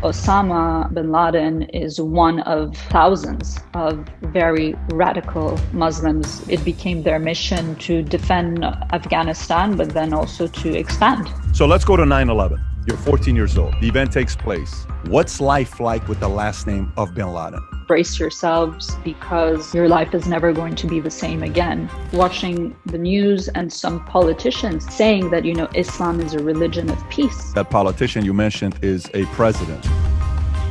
Osama bin Laden is one of thousands of very radical Muslims. It became their mission to defend Afghanistan, but then also to expand. So let's go to 9/11. You're 14 years old. The event takes place. What's life like with the last name of bin Laden? Brace yourselves, because your life is never going to be the same again. Watching the news and some politicians saying that, Islam is a religion of peace. That politician you mentioned is a president.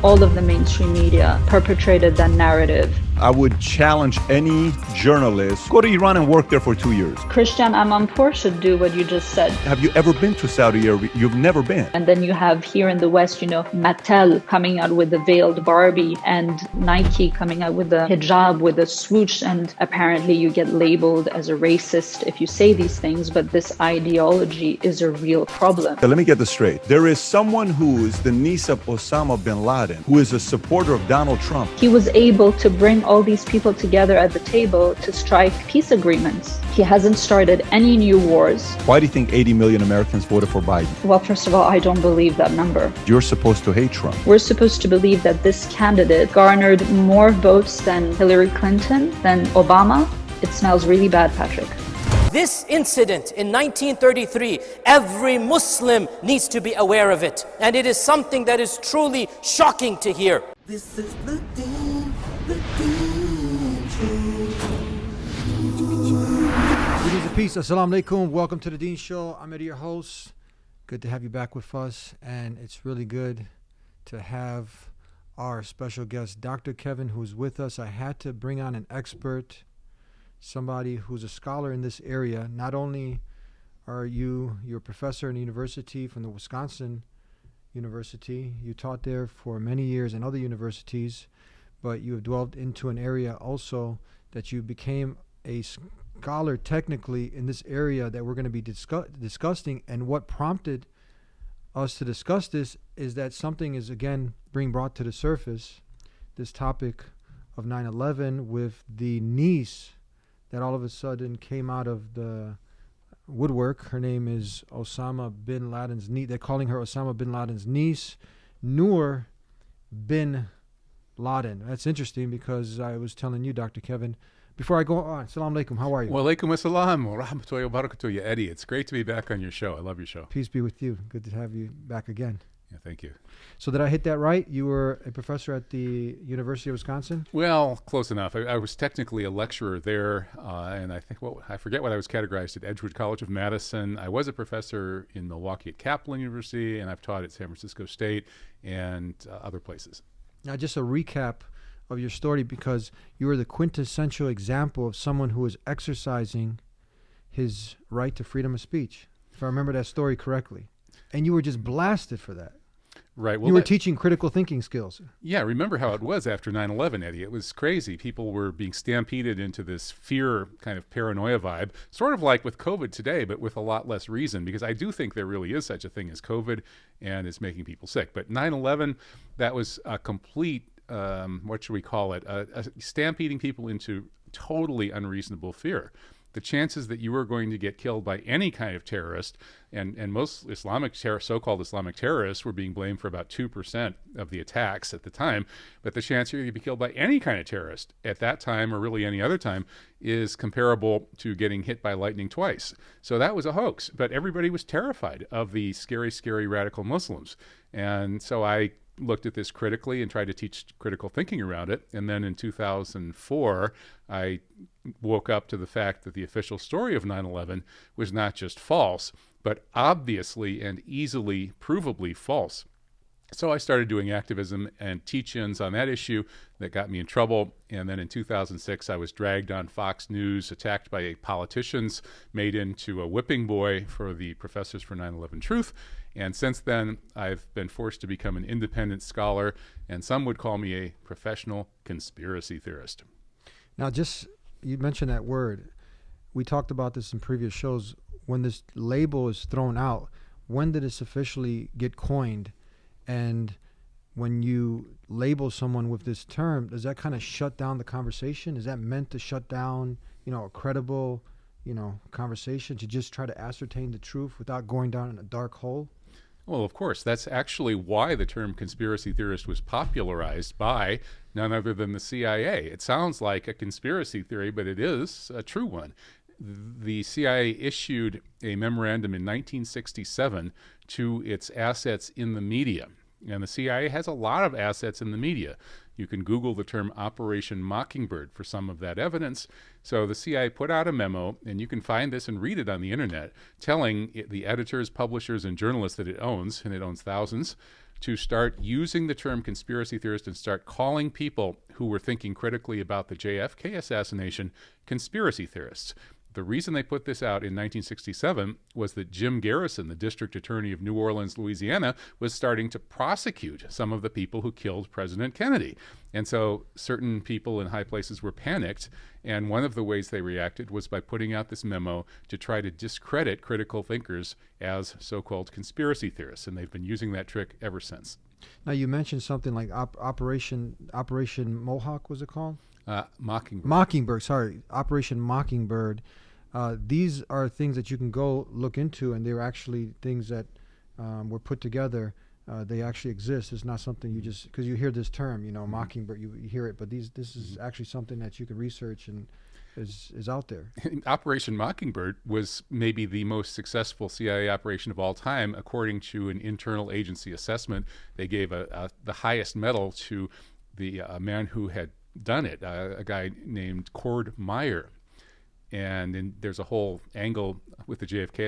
All of the mainstream media perpetrated that narrative. I would challenge any journalist, go to Iran and work there for 2 years. Christian Amanpour should do what you just said. Have you ever been to Saudi Arabia? You've never been. And then you have here in the West, Mattel coming out with the veiled Barbie and Nike coming out with the hijab, with the swoosh. And apparently you get labeled as a racist if you say these things, but this ideology is a real problem. So let me get this straight. There is someone who is the niece of Osama bin Laden, who is a supporter of Donald Trump. He was able to bring all these people together at the table to strike peace agreements. He hasn't started any new wars. Why do you think 80 million Americans voted for Biden? Well, first of all, I don't believe that number. You're supposed to hate Trump. We're supposed to believe that this candidate garnered more votes than Hillary Clinton, than Obama. It smells really bad, Patrick. This incident in 1933, every Muslim needs to be aware of it. And it is something that is truly shocking to hear. This is the DeenShow. Greetings and peace. Assalamu alaikum. Welcome to the Dean Show. I'm Eddie, your host. Good to have you back with us. And it's really good to have our special guest, Dr. Kevin, who's with us. I had to bring on an expert, somebody who's a scholar in this area. Not only are you're a professor in a university from the Wisconsin University, you taught there for many years in other universities, but you have dwelled into an area also that you became a scholar technically in this area that we're going to be discussing. And what prompted us to discuss this is that something is again being brought to the surface, this topic of 9/11 with the niece that all of a sudden came out of the woodwork. Her name is Osama Bin Laden's niece. They're calling her Osama Bin Laden's niece, Noor Bin Laden. That's interesting because I was telling you, Dr. Kevin, before I go on, Assalamu alaikum, how are you? Wa alaikum assalam wa rahmatullahi wa barakatuh, Eddie. It's great to be back on your show. I love your show. Peace be with you. Good to have you back again. Yeah, thank you. So did I hit that right? You were a professor at the University of Wisconsin? Well, close enough. I was technically a lecturer there, and I forget what I was categorized at Edgewood College of Madison. I was a professor in Milwaukee at Kaplan University, and I've taught at San Francisco State and other places. Now, just a recap of your story, because you were the quintessential example of someone who was exercising his right to freedom of speech, if I remember that story correctly. And you were just blasted for that. Right. Well, you were teaching critical thinking skills. Yeah, remember how it was after 9/11, Eddie. It was crazy. People were being stampeded into this fear kind of paranoia vibe, sort of like with COVID today, but with a lot less reason, because I do think there really is such a thing as COVID, and it's making people sick. But 9/11, that was a complete, what should we call it, stampeding people into totally unreasonable fear. The chances that you were going to get killed by any kind of terrorist, and most so-called Islamic terrorists were being blamed for about 2% of the attacks at the time, but the chance you're going to be killed by any kind of terrorist at that time, or really any other time, is comparable to getting hit by lightning twice. So that was a hoax, but everybody was terrified of the scary, scary radical Muslims. And so I looked at this critically and tried to teach critical thinking around it. And then in 2004, I woke up to the fact that the official story of 9/11 was not just false, but obviously and easily provably false. So I started doing activism and teach-ins on that issue that got me in trouble. And then in 2006, I was dragged on Fox News, attacked by politicians, made into a whipping boy for the Professors for 9/11 Truth. And since then, I've been forced to become an independent scholar, and some would call me a professional conspiracy theorist. Now, you mentioned that word. We talked about this in previous shows. When this label is thrown out, when did this officially get coined? And when you label someone with this term, does that kind of shut down the conversation? Is that meant to shut down, a credible, conversation, to just try to ascertain the truth without going down in a dark hole? Well, of course, that's actually why the term conspiracy theorist was popularized by none other than the CIA. It sounds like a conspiracy theory, but it is a true one. The CIA issued a memorandum in 1967 to its assets in the media. And the CIA has a lot of assets in the media. You can Google the term Operation Mockingbird for some of that evidence. So the CIA put out a memo, and you can find this and read it on the internet, telling the editors, publishers, and journalists that it owns, and it owns thousands, to start using the term conspiracy theorist and start calling people who were thinking critically about the JFK assassination conspiracy theorists. The reason they put this out in 1967 was that Jim Garrison, the district attorney of New Orleans, Louisiana, was starting to prosecute some of the people who killed President Kennedy. And so certain people in high places were panicked, and one of the ways they reacted was by putting out this memo to try to discredit critical thinkers as so-called conspiracy theorists, and they've been using that trick ever since. Now, you mentioned something like Operation Mohawk, was it called? Mockingbird. Mockingbird, sorry. Operation Mockingbird. These are things that you can go look into, and they're actually things that were put together. They actually exist. It's not something you just, because you hear this term, you know, Mockingbird, you hear it, but this is actually something that you can research and is out there. Operation Mockingbird was maybe the most successful CIA operation of all time, according to an internal agency assessment. They gave the highest medal to the man who had done it, a guy named Cord Meyer. And there's a whole angle with the JFK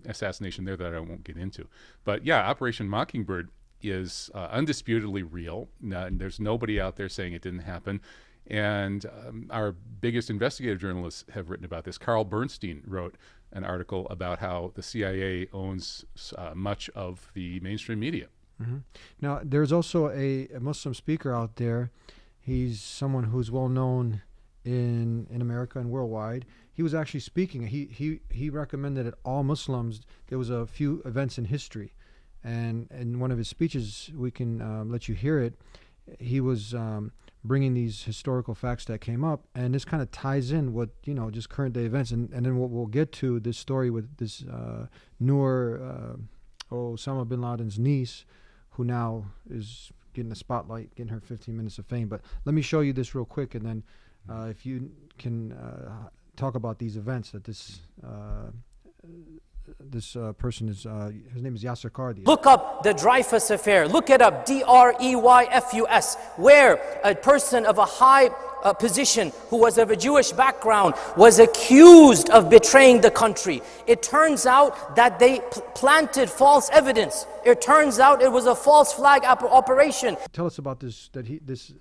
assassination there that I won't get into. But yeah, Operation Mockingbird is undisputedly real. There's nobody out there saying it didn't happen. And our biggest investigative journalists have written about this. Carl Bernstein wrote an article about how the CIA owns much of the mainstream media. Mm-hmm. Now, there's also a Muslim speaker out there. He's someone who's well known in America and worldwide. He was actually speaking. He recommended that all Muslims, there was a few events in history, and in one of his speeches, we can let you hear it. He was bringing these historical facts that came up, and this kind of ties in with, you know, just current day events, and then we'll get to this story with this Noor, Osama Bin Laden's niece, who now is getting the spotlight, getting her 15 minutes of fame. But let me show you this real quick, and then if you can talk about these events that this person is, his name is Yasser Qardi. Look up the Dreyfus affair. Look it up, Dreyfus, where a person of a high position who was of a Jewish background was accused of betraying the country. It turns out that they planted false evidence. It turns out it was a false flag operation. Tell us about this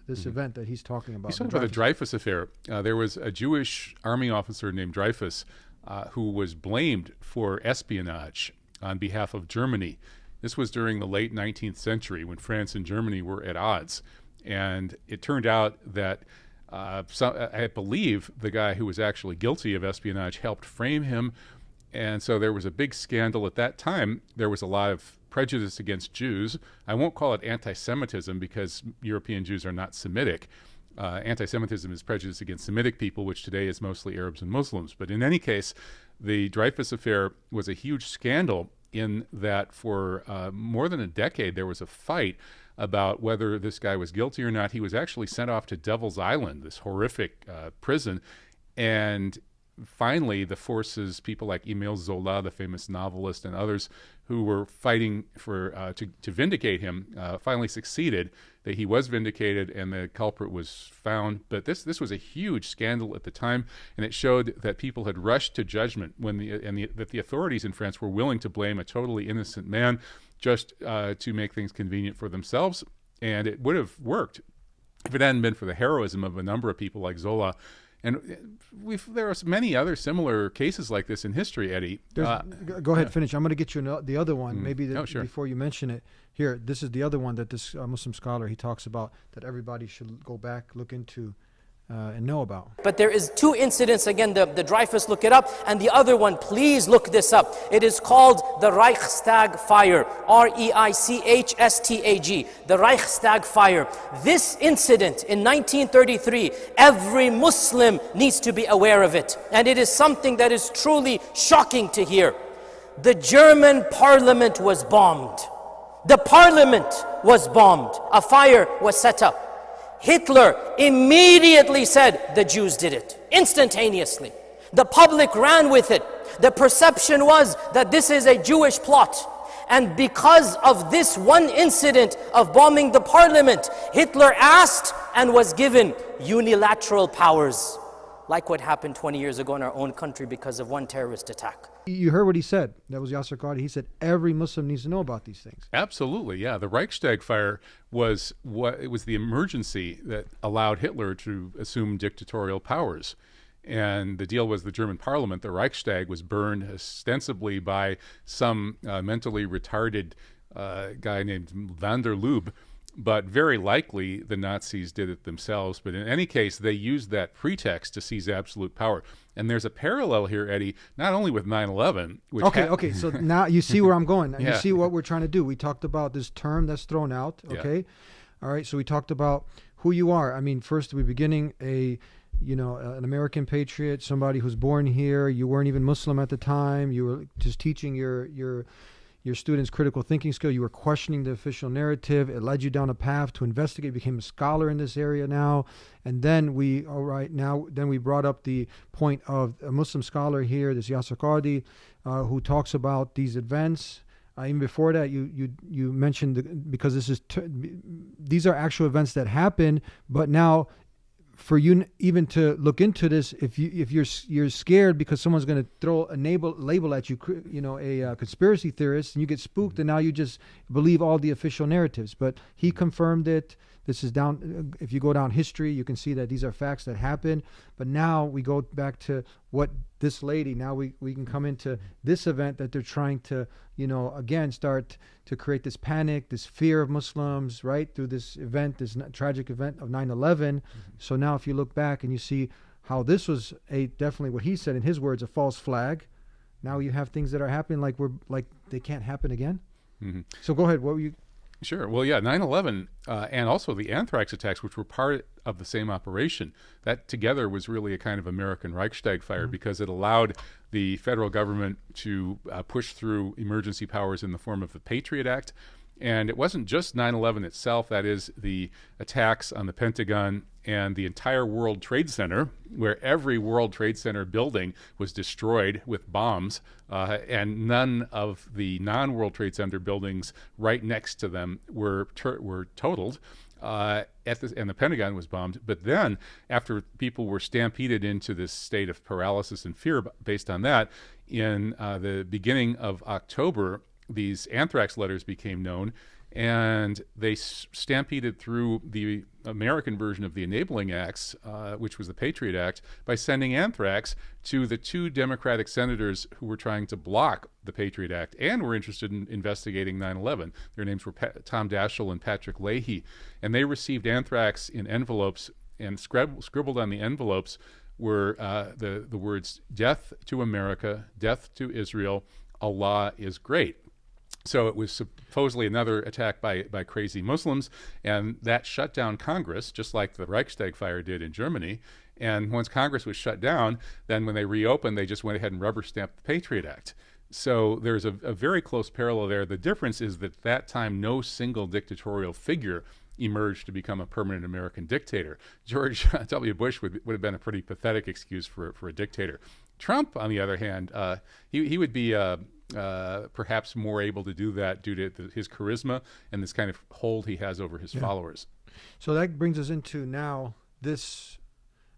event that he's talking about. He's talking about the Dreyfus affair. There was a Jewish army officer named Dreyfus who was blamed for espionage on behalf of Germany. This was during the late 19th century when France and Germany were at odds. And it turned out that I believe the guy who was actually guilty of espionage helped frame him. And so there was a big scandal at that time. There was a lot of prejudice against Jews. I won't call it anti-Semitism because European Jews are not Semitic. Anti-Semitism is prejudice against Semitic people, which today is mostly Arabs and Muslims. But in any case, the Dreyfus affair was a huge scandal in that for more than a decade there was a fight about whether this guy was guilty or not. He was actually sent off to Devil's Island, this horrific prison, and finally the forces, people like Émile Zola, the famous novelist, and others who were fighting for to vindicate him, finally succeeded. That he was vindicated and the culprit was found. But this was a huge scandal at the time, and it showed that people had rushed to judgment when that the authorities in France were willing to blame a totally innocent man just to make things convenient for themselves. And it would have worked if it hadn't been for the heroism of a number of people like Zola. And there are many other similar cases like this in history, Eddie. Go ahead, finish. I'm going to get you the other one, sure. Before you mention it. Here, this is the other one that this Muslim scholar, he talks about that everybody should go back, look into, and know about. But there is two incidents, again, the Dreyfus, look it up, and the other one, please look this up. It is called the Reichstag fire, Reichstag, the Reichstag fire. This incident in 1933, every Muslim needs to be aware of it, and it is something that is truly shocking to hear. The German parliament was bombed. The parliament was bombed. A fire was set up. Hitler immediately said the Jews did it, instantaneously. The public ran with it. The perception was that this is a Jewish plot. And because of this one incident of bombing the parliament, Hitler asked and was given unilateral powers, like what happened 20 years ago in our own country because of one terrorist attack. You heard what he said. That was Yasser Qadhi. He said every Muslim needs to know about these things. Absolutely, yeah. The Reichstag fire was the emergency that allowed Hitler to assume dictatorial powers. And the deal was the German parliament, the Reichstag, was burned ostensibly by some mentally retarded guy named van der Lubbe, but very likely the Nazis did it themselves. But in any case, they used that pretext to seize absolute power. And there's a parallel here, Eddie, not only with 9/11. Okay, so now you see where I'm going. Yeah. You see what we're trying to do. We talked about this term that's thrown out, okay? Yeah. All right, so we talked about who you are. I mean, first, we're beginning an American patriot, somebody who's born here. You weren't even Muslim at the time. You were just teaching your students critical thinking skill. You were questioning the official narrative. It led you down a path to investigate. You became a scholar in this area now. And then we brought up the point of a Muslim scholar here, this Yasser Qadhi, who talks about these events. Even before that, you mentioned because these are actual events that happen, but now for you even to look into this, if you're scared because someone's going to throw a label at you, a conspiracy theorist, and you get spooked, and now you just believe all the official narratives. But he confirmed it. This is down. If you go down history, you can see that these are facts that happen. But now we go back to what this lady. Now we can come into this event that they're trying to, again start to create this panic, this fear of Muslims, right, through this event, this tragic event of 9/11. Mm-hmm. So now if you look back and you see how this was definitely what he said in his words, a false flag. Now you have things that are happening like they can't happen again. Mm-hmm. So go ahead. What were you? Sure. Well, yeah, 9/11 and also the anthrax attacks, which were part of the same operation, that together was really a kind of American Reichstag fire because it allowed the federal government to push through emergency powers in the form of the Patriot Act. And it wasn't just 9/11 itself, that is the attacks on the Pentagon and the entire World Trade Center, where every World Trade Center building was destroyed with bombs, and none of the non-World Trade Center buildings right next to them were totaled. And the Pentagon was bombed. But then, after people were stampeded into this state of paralysis and fear based on that, in the beginning of October, these anthrax letters became known, and they stampeded through the American version of the Enabling Acts, which was the Patriot Act, by sending anthrax to the two Democratic senators who were trying to block the Patriot Act and were interested in investigating 9/11. Their names were Tom Daschle and Patrick Leahy, and they received anthrax in envelopes, and scribbled on the envelopes were the words, "Death to America, death to Israel, Allah is great." So it was supposedly another attack by crazy Muslims, and that shut down Congress, just like the Reichstag fire did in Germany. And once Congress was shut down, then when they reopened, they just went ahead and rubber-stamped the Patriot Act. So there's a very close parallel there. The difference is that that time, no single dictatorial figure emerged to become a permanent American dictator. George W. Bush would have been a pretty pathetic excuse for a dictator. Trump, on the other hand, he would be perhaps more able to do that due to his charisma and this kind of hold he has over his followers. So that brings us into now this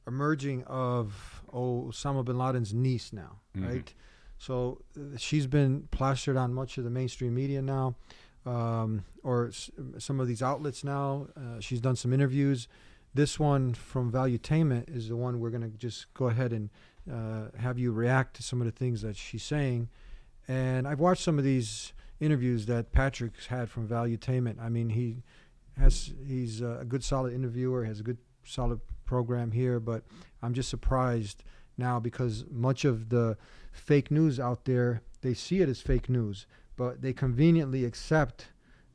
emerging of Osama Bin Laden's niece now, right? So she's been plastered on much of the mainstream media now, or some of these outlets now. She's done some interviews. This one from VALUETAINMENT is the one we're going to just go ahead and have you react to some of the things that she's saying. And I've watched some of these interviews that Patrick's had from VALUETAINMENT. I mean, he's a good, solid interviewer, has a good, solid program here, but I'm just surprised now because much of the fake news out there, they see it as fake news, but they conveniently accept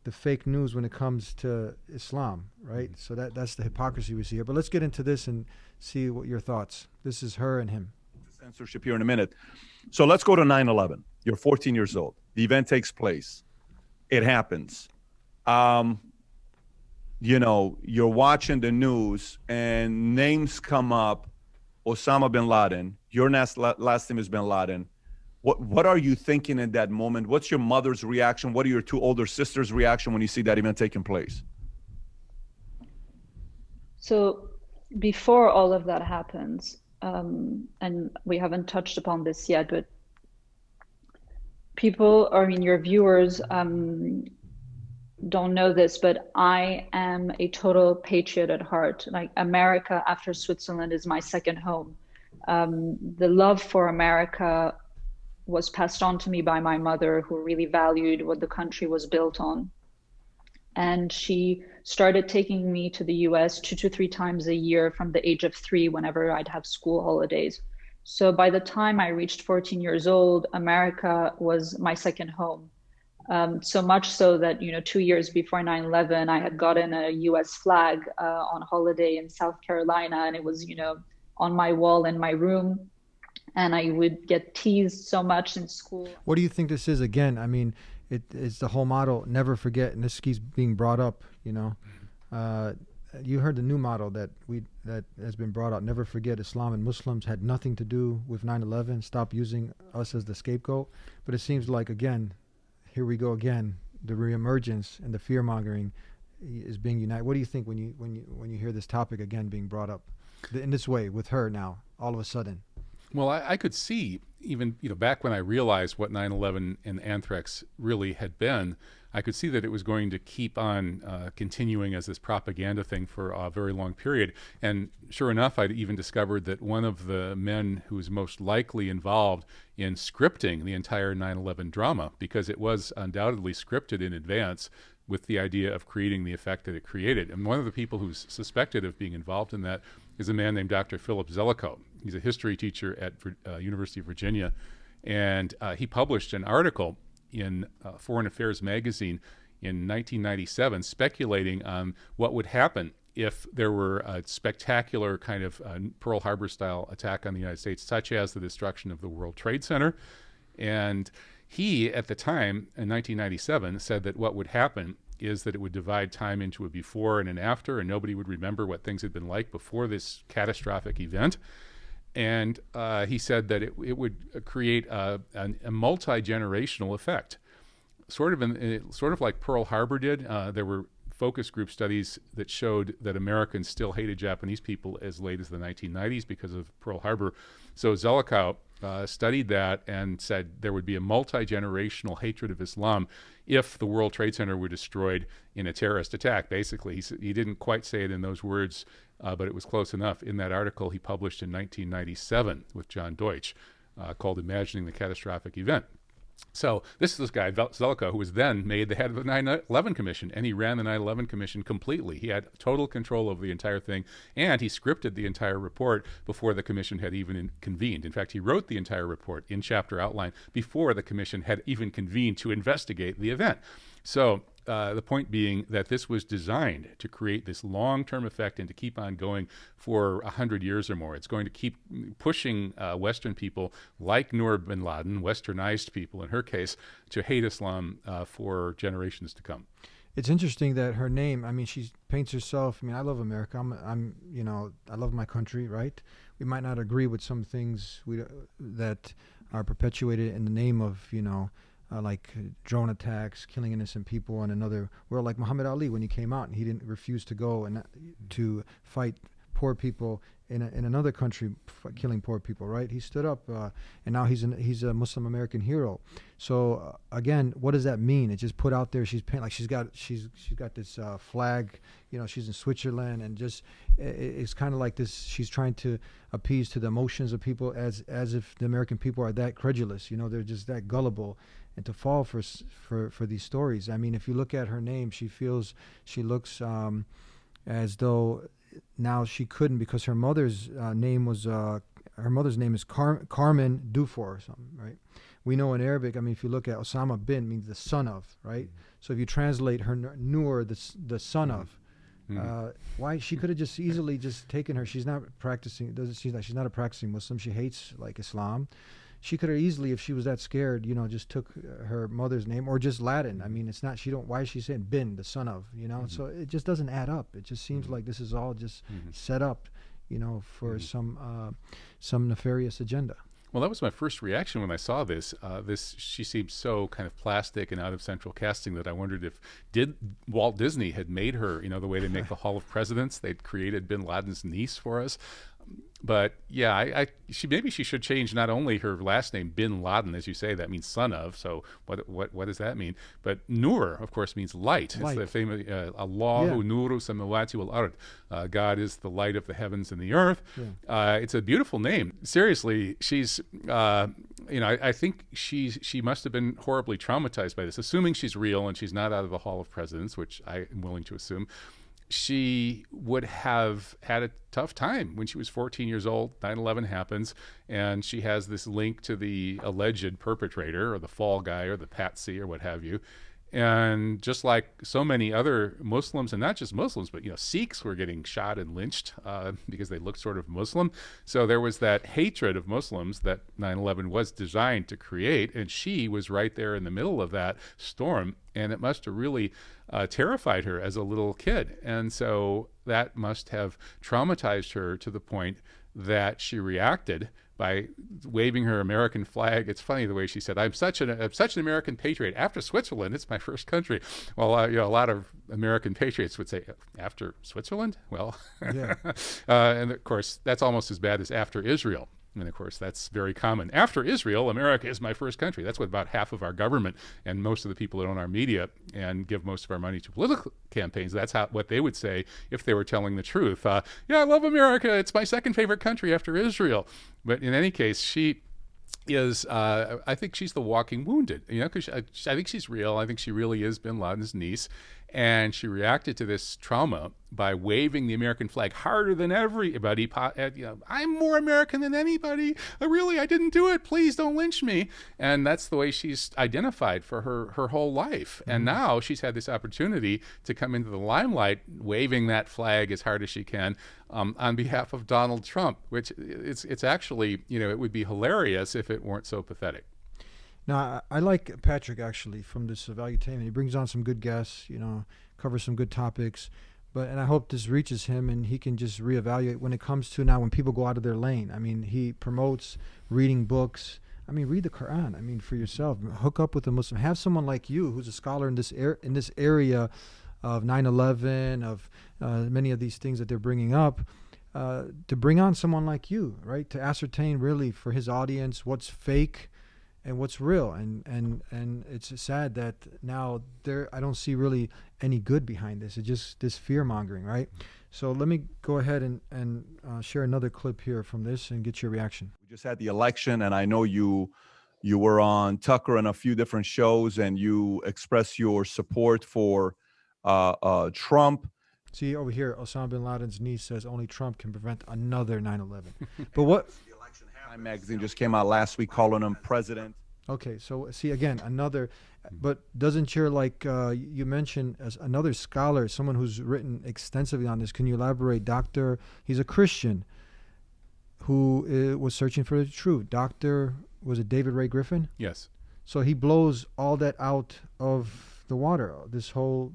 the fake news when it comes to Islam, right? So that's the hypocrisy we see here. But let's get into this and see what your thoughts. This is her and him. Censorship here in a minute. So let's go to 9/11. You're 14 years old. The event takes place. It happens. You know, you're watching the news and names come up. Osama Bin Laden. Your last name is Bin Laden. What are you thinking in that moment? What's your mother's reaction? What are your two older sisters' reaction when you see that event taking place? So before all of that happens, and we haven't touched upon this yet, but people, or I mean, your viewers don't know this, but I am a total patriot at heart. Like, America after Switzerland is my second home. The love for America was passed on to me by my mother, who really valued what the country was built on. And she started taking me to the US 2 to 3 times a year from the age of 3 whenever I'd have school holidays. So by the time I reached 14 years old, America was my second home. So much so that, 2 years before 9/11, I had gotten a US flag on holiday in South Carolina, and it was, on my wall in my room. And I would get teased so much in school. What do you think this is? Again, I mean, it's the whole motto, never forget, and this keeps being brought up, you heard the new motto that has been brought out, never forget Islam and Muslims had nothing to do with 9/11, stop using us as the scapegoat. But it seems like, again, here we go again, the reemergence and the fear-mongering is being united. What do you think when you hear this topic again being brought up in this way with her now, all of a sudden? Well, I could see, even back when I realized what 9/11 and anthrax really had been, I could see that it was going to keep on continuing as this propaganda thing for a very long period. And sure enough, I'd even discovered that one of the men who was most likely involved in scripting the entire 9/11 drama, because it was undoubtedly scripted in advance with the idea of creating the effect that it created. And one of the people who's suspected of being involved in that is a man named Dr. Philip Zelikow. He's a history teacher at University of Virginia, and he published an article in Foreign Affairs magazine in 1997 speculating on what would happen if there were a spectacular kind of Pearl Harbor style attack on the United States, such as the destruction of the World Trade Center. And he, at the time, in 1997, said that what would happen is that it would divide time into a before and an after, and nobody would remember what things had been like before this catastrophic event. And he said that it would create a multi-generational effect, sort of like Pearl Harbor did. There were focus group studies that showed that Americans still hated Japanese people as late as the 1990s because of Pearl Harbor. So Zelikow studied that and said there would be a multi-generational hatred of Islam if the World Trade Center were destroyed in a terrorist attack. Basically, he didn't quite say it in those words, but it was close enough. In that article he published in 1997 with John Deutsch, called Imagining the Catastrophic Event. So this guy, Zelikow, who was then made the head of the 9/11 Commission, and he ran the 9/11 Commission completely. He had total control over the entire thing, and he scripted the entire report before the commission had even convened. In fact, he wrote the entire report in chapter outline before the commission had even convened to investigate the event. So the point being that this was designed to create this long-term effect and to keep on going for 100 years or more. It's going to keep pushing Western people like Noor bin Ladin, Westernized people in her case, to hate Islam for generations to come. It's interesting that her name, I mean, she paints herself, I mean, I love America. I love my country, right? We might not agree with some things that are perpetuated in the name of, like drone attacks, killing innocent people in another world, like Muhammad Ali when he came out and he didn't refuse to go and to fight poor people in another country, killing poor people, right? He stood up, and now he's a Muslim American hero. So again, what does that mean? It just put out there. She's like she's got this flag, she's in Switzerland, and just it's kind of like this. She's trying to appease to the emotions of people as if the American people are that credulous. They're just that gullible. And to fall for these stories. I mean, if you look at her name, she looks as though now she couldn't, because her mother's name is Carmen Dufour or something, right? We know in Arabic, I mean, if you look at Osama bin, means the son of, right? So if you translate her Noor, the son of, why she could have just easily just taken her. She's not practicing. She's not a practicing Muslim. She hates like Islam. she could have easily, if she was that scared, just took her mother's name or just Latin. I mean, it's not, why is she saying bin, the son of, So it just doesn't add up. It just seems like this is all just set up, for some nefarious agenda. Well, that was my first reaction when I saw this. She seemed so kind of plastic and out of central casting that I wondered if Walt Disney had made her, the way they make the Hall of Presidents. They'd created Bin Laden's niece for us. But yeah, maybe she should change not only her last name, Bin Laden, as you say, that means son of. So what does that mean? But Noor, of course, means light. It's the famous Allahu Nuru Samawati wal Ard. God is the light of the heavens and the earth. Yeah. It's a beautiful name. Seriously, she's I think she must have been horribly traumatized by this, assuming she's real and she's not out of the Hall of Presidents, which I am willing to assume. She would have had a tough time when she was 14 years old. 9/11 happens, and she has this link to the alleged perpetrator or the fall guy or the patsy or what have you. And just like so many other Muslims, and not just Muslims, but Sikhs were getting shot and lynched because they looked sort of Muslim. So there was that hatred of Muslims that 9/11 was designed to create, and she was right there in the middle of that storm, and it must have really terrified her as a little kid. And so that must have traumatized her to the point that she reacted by waving her American flag. It's funny the way she said, I'm such an American patriot. After Switzerland, it's my first country. Well, a lot of American patriots would say, after Switzerland? Well, yeah. And of course, that's almost as bad as after Israel. And of course, that's very common. After Israel, America is my first country. That's what about half of our government and most of the people that own our media and give most of our money to political campaigns. That's what they would say if they were telling the truth. Yeah, I love America. It's my second favorite country after Israel. But in any case, she is, I think she's the walking wounded, because I think she's real. I think she really is Bin Laden's niece. And she reacted to this trauma by waving the American flag harder than everybody. I'm more American than anybody. I didn't do it. Please don't lynch me. And that's the way she's identified for her whole life. Mm-hmm. And now she's had this opportunity to come into the limelight, waving that flag as hard as she can on behalf of Donald Trump, which it's actually, it would be hilarious if it weren't so pathetic. Now, I like Patrick, actually, from this VALUETAINMENT. He brings on some good guests, covers some good topics. And I hope this reaches him and he can just reevaluate when it comes to now when people go out of their lane. I mean, he promotes reading books. I mean, read the Quran. I mean, for yourself. Hook up with a Muslim. Have someone like you who's a scholar in this area of 9/11, of many of these things that they're bringing up, to bring on someone like you, right, to ascertain really for his audience what's fake and what's real. And it's sad that now I don't see really any good behind this. It's just this fear mongering, right? So let me go ahead and share another clip here from this and get your reaction. We just had the election, and I know you were on Tucker and a few different shows, and you expressed your support for Trump. See over here, Osama Bin Laden's niece says only Trump can prevent another 9/11. But what? Magazine just came out last week calling him president. Okay, so see again another, but doesn't your you mentioned as another scholar, someone who's written extensively on this? Can you elaborate? He's a Christian who was searching for the truth. Was it David Ray Griffin? Yes. So he blows all that out of the water. This whole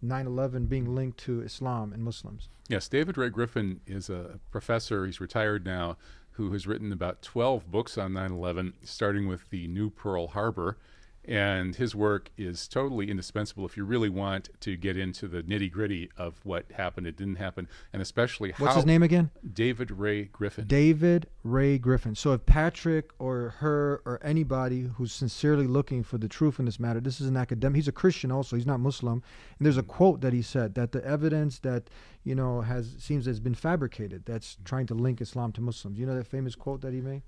9/11 being linked to Islam and Muslims. Yes, David Ray Griffin is a professor. He's retired now, who has written about 12 books on 9/11, starting with the New Pearl Harbor. And his work is totally indispensable if you really want to get into the nitty-gritty of what happened, it didn't happen, and especially how... What's his name again? David Ray Griffin. David Ray Griffin. So if Patrick or her or anybody who's sincerely looking for the truth in this matter, this is an academic. He's a Christian also. He's not Muslim. And there's a quote that he said that the evidence that, seems has been fabricated that's trying to link Islam to Muslims. You know that famous quote that he made?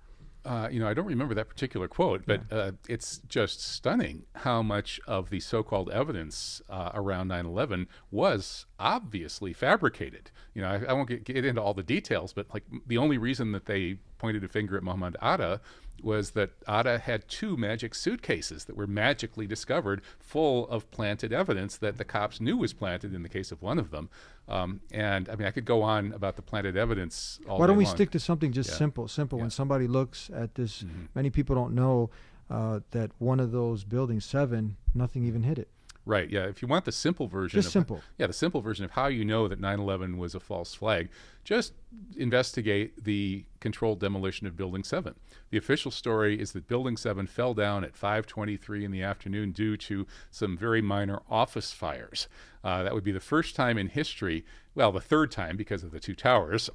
I don't remember that particular quote, but it's just stunning how much of the so-called evidence around 9/11 was obviously fabricated. I won't get into all the details, but like the only reason that they pointed a finger at Muhammad Atta was that Atta had 2 magic suitcases that were magically discovered full of planted evidence that the cops knew was planted in the case of one of them. And I mean, I could go on about the planted evidence all Why don't day we long. stick to something just simple? Yeah. When somebody looks at this, many people don't know that one of those buildings, 7, nothing even hit it. Right, yeah. If you want the simple version Just simple. Yeah, the simple version of how you know that 9/11 was a false flag, just investigate the controlled demolition of Building 7. The official story is that Building 7 fell down at 5:23 in the afternoon due to some very minor office fires. That would be the first time in history, well, the third time because of the 2 towers,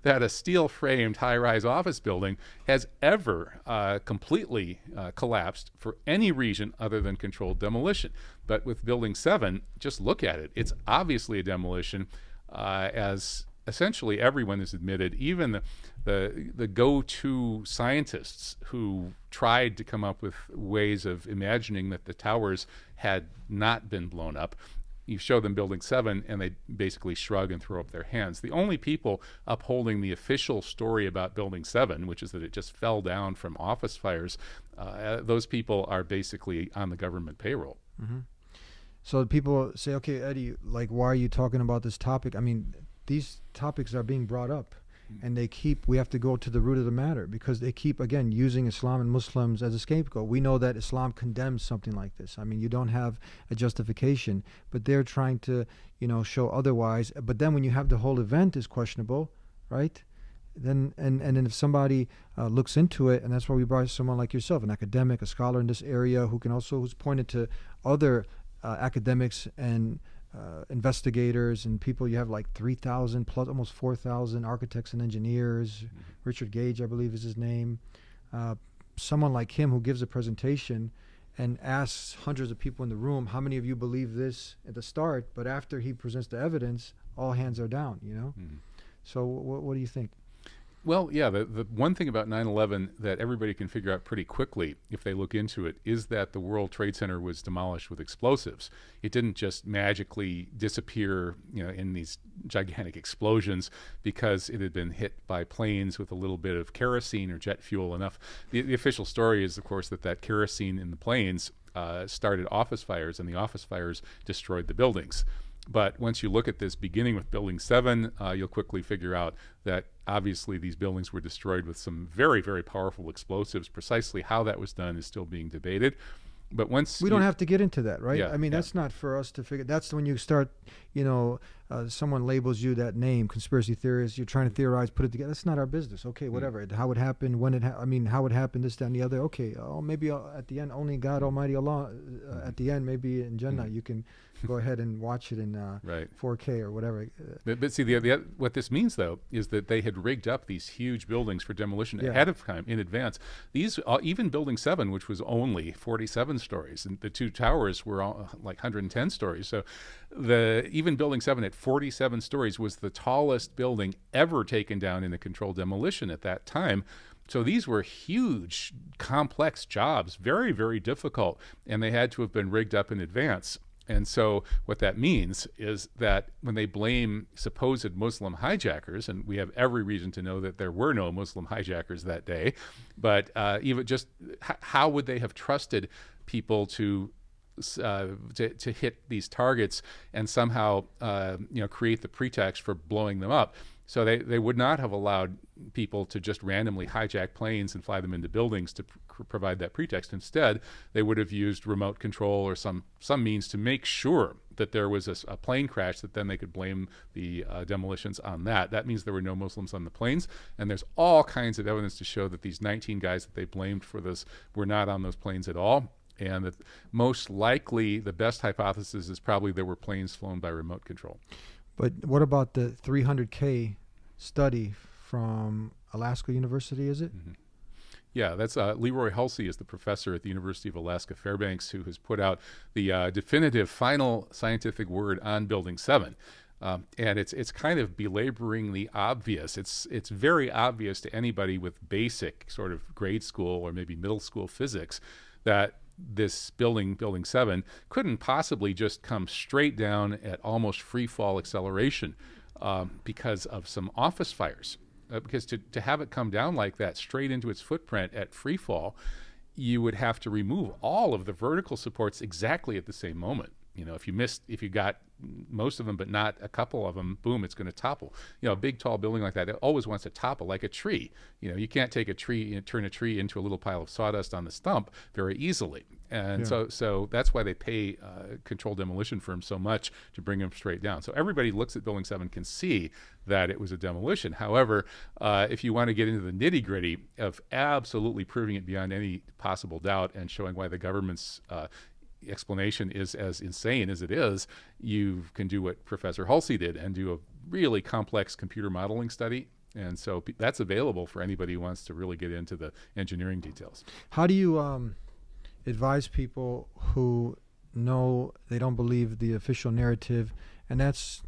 that a steel-framed high-rise office building has ever completely collapsed for any reason other than controlled demolition. But with Building 7, just look at it. It's obviously a demolition, as essentially everyone has admitted, even the go-to scientists who tried to come up with ways of imagining that the towers had not been blown up. You show them Building 7 and they basically shrug and throw up their hands. The only people upholding the official story about Building 7, which is that it just fell down from office fires, those people are basically on the government payroll. Mm-hmm. So people say, okay, Eddie, like, why are you talking about this topic? I mean, these topics are being brought up, and we have to go to the root of the matter, because they keep, again, using Islam and Muslims as a scapegoat. We know that Islam condemns something like this. I mean, you don't have a justification, but they're trying to, show otherwise. But then when you have the whole event is questionable, right? Then then if somebody looks into it, and that's why we brought someone like yourself, an academic, a scholar in this area, who's pointed to other academics and investigators and people. You have like 3,000 plus almost 4,000 architects and engineers. Richard Gage, I believe, is his name. Someone like him who gives a presentation and asks hundreds of people in the room, how many of you believe this at the start? But after he presents the evidence, all hands are down, So what do you think? Well, yeah, the one thing about 9/11 that everybody can figure out pretty quickly if they look into it is that the World Trade Center was demolished with explosives. It didn't just magically disappear, in these gigantic explosions because it had been hit by planes with a little bit of kerosene or jet fuel enough. The official story is, of course, that kerosene in the planes started office fires, and the office fires destroyed the buildings. But once you look at this, beginning with Building 7, you'll quickly figure out that obviously these buildings were destroyed with some very, very powerful explosives. Precisely how that was done is still being debated. But once we don't have to get into that, right? Yeah, I mean, that's not for us to figure. That's when you start, someone labels you that name, conspiracy theorist. You're trying to theorize, put it together. That's not our business. Okay, whatever. How it happened, when how it happened, this, that, and the other. Okay, maybe at the end, only God Almighty Allah. At the end, maybe in Jannah, you can go ahead and watch it in 4K or whatever. But see, what this means, though, is that they had rigged up these huge buildings for demolition ahead of time, in advance. These, even Building 7, which was only 47 stories, and the 2 towers were all, like 110 stories. So even Building 7 at 47 stories was the tallest building ever taken down in a controlled demolition at that time. So these were huge, complex jobs, very, very difficult, and they had to have been rigged up in advance. And so what that means is that when they blame supposed Muslim hijackers, and we have every reason to know that there were no Muslim hijackers that day, but even just how would they have trusted people to hit these targets and somehow create the pretext for blowing them up? So they would not have allowed people to just randomly hijack planes and fly them into buildings to provide that pretext. Instead, they would have used remote control or some means to make sure that there was a plane crash, that then they could blame the demolitions on that. That means there were no Muslims on the planes, and there's all kinds of evidence to show that these 19 guys that they blamed for this were not on those planes at all. And that most likely the best hypothesis is probably there were planes flown by remote control. But what about the 300K study from Alaska University, is it? Mm-hmm. Yeah, that's Leroy Hulsey is the professor at the University of Alaska Fairbanks who has put out the definitive final scientific word on Building 7. And it's kind of belaboring the obvious. It's very obvious to anybody with basic sort of grade school or maybe middle school physics that this building 7, couldn't possibly just come straight down at almost free fall acceleration because of some office fires. Because to have it come down like that straight into its footprint at free fall, you would have to remove all of the vertical supports exactly at the same moment. If you got most of them but not a couple of them, boom, it's going to topple. A big tall building like that, it always wants to topple like a tree. You can't take a tree and turn a tree into a little pile of sawdust on the stump very easily. And so that's why they pay controlled demolition firms so much to bring them straight down. So everybody looks at Building 7 can see that it was a demolition. However, if you want to get into the nitty gritty of absolutely proving it beyond any possible doubt and showing why the government's explanation is as insane as it is, you can do what Professor Halsey did and do a really complex computer modeling study. And so that's available for anybody who wants to really get into the engineering details. How do you advise people who know they don't believe the official narrative, and that's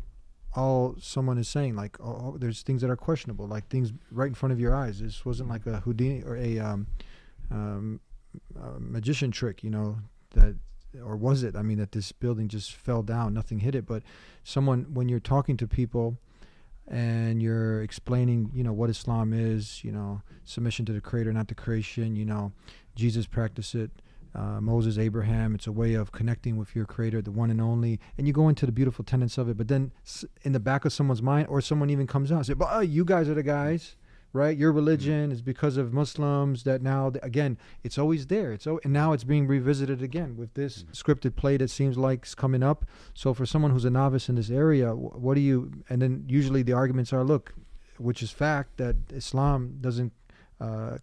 all someone is saying, like, there's things that are questionable, like things right in front of your eyes. This wasn't like a Houdini or a magician trick, that, or was it? I mean, that this building just fell down, nothing hit it. But when you're talking to people and you're explaining, what Islam is, submission to the Creator, not the creation, Jesus practiced it, Moses, Abraham, it's a way of connecting with your Creator, the one and only, and you go into the beautiful tenets of it. But then in the back of someone's mind, or someone even comes out and says, but you guys are the guys, right? Your religion is because of Muslims, that now, again, it's always there. And now it's being revisited again with this scripted play that seems like it's coming up. So for someone who's a novice in this area, what do you, and then usually the arguments are, look, which is fact, that Islam doesn't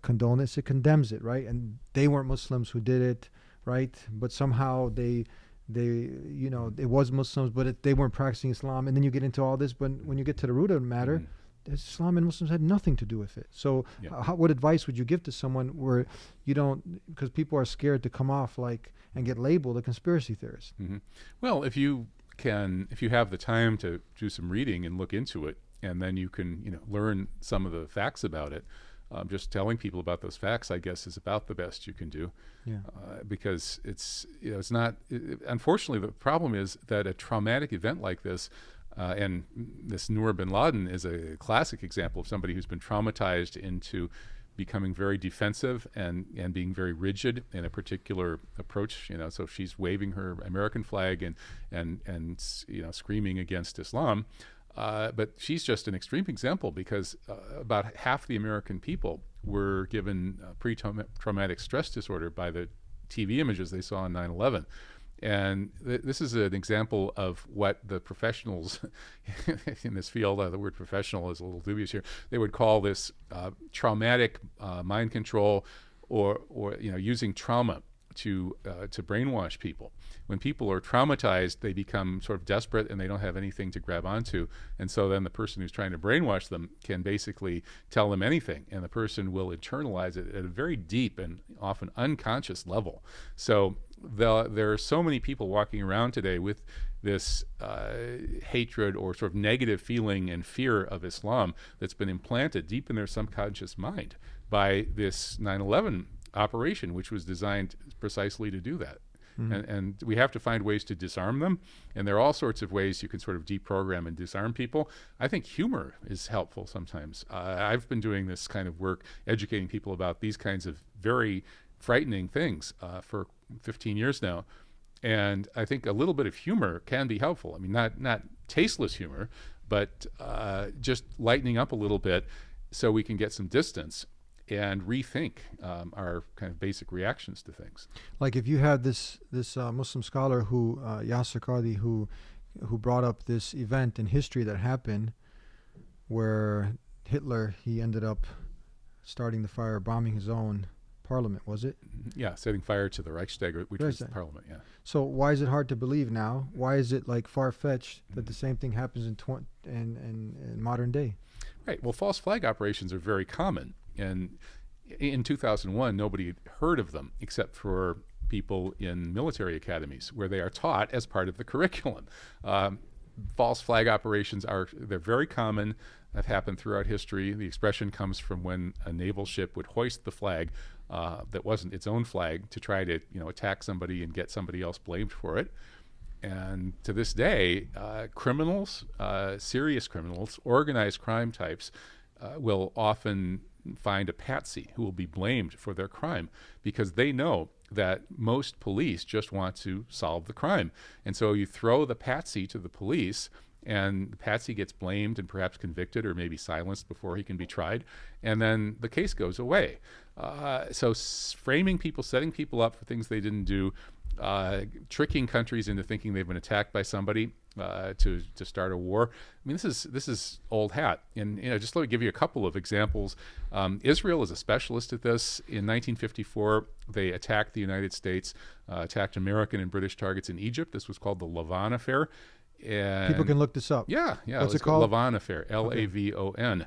condone this, it condemns it, right? And they weren't Muslims who did it, right? But somehow they it was Muslims, but they weren't practicing Islam. And then you get into all this, but when you get to the root of the matter, Islam and Muslims had nothing to do with it. So what advice would you give to someone where you don't, because people are scared to come off and get labeled a conspiracy theorist? Well, if you have the time to do some reading and look into it, and then you can learn some of the facts about it, just telling people about those facts, I guess, is about the best you can do. Because it's not, unfortunately, the problem is that a traumatic event like this, and this Noor bin Ladin is a classic example of somebody who's been traumatized into becoming very defensive and being very rigid in a particular approach. So she's waving her American flag and screaming against Islam. But she's just an extreme example, because about half the American people were given pre-traumatic stress disorder by the TV images they saw on 9/11. And this is an example of what the professionals in this field, the word professional is a little dubious here, they would call this traumatic mind control, or using trauma to brainwash people. When people are traumatized, they become sort of desperate and they don't have anything to grab onto. And so then the person who's trying to brainwash them can basically tell them anything, and the person will internalize it at a very deep and often unconscious level. So there are so many people walking around today with this hatred or sort of negative feeling and fear of Islam that's been implanted deep in their subconscious mind by this 9/11 operation, which was designed precisely to do that. And we have to find ways to disarm them. And there are all sorts of ways you can sort of deprogram and disarm people. I think humor is helpful sometimes. I've been doing this kind of work, educating people about these kinds of very frightening things for 15 years now. And I think a little bit of humor can be helpful. I mean, not tasteless humor, but just lightening up a little bit so we can get some distance and rethink our kind of basic reactions to things. Like if you had this Muslim scholar who Yasser Qadhi, who brought up this event in history that happened, where Hitler, he ended up starting the fire, bombing his own parliament, was it? Yeah, setting fire to the Reichstag, which was the parliament. Yeah. So why is it hard to believe now? Why is it like far-fetched that the same thing happens in modern day? Right. Well, false flag operations are very common. And in 2001, nobody had heard of them except for people in military academies, where they are taught as part of the curriculum. False flag operations they're very common. have happened throughout history. The expression comes from when a naval ship would hoist the flag that wasn't its own flag to try to attack somebody and get somebody else blamed for it. And to this day, criminals, serious criminals, organized crime types will often find a patsy who will be blamed for their crime because they know that most police just want to solve the crime. And so you throw the patsy to the police, and the patsy gets blamed and perhaps convicted or maybe silenced before he can be tried, and then the case goes away. So framing people, setting people up for things they didn't do, tricking countries into thinking they've been attacked by somebody to start a war. I mean, this is old hat. And just let me give you a couple of examples. Israel is a specialist at this. In 1954, they attacked the United States, attacked American and British targets in Egypt. This was called the Lavon Affair. And people can look this up. Yeah. What's it called? Lavon Affair, Lavon.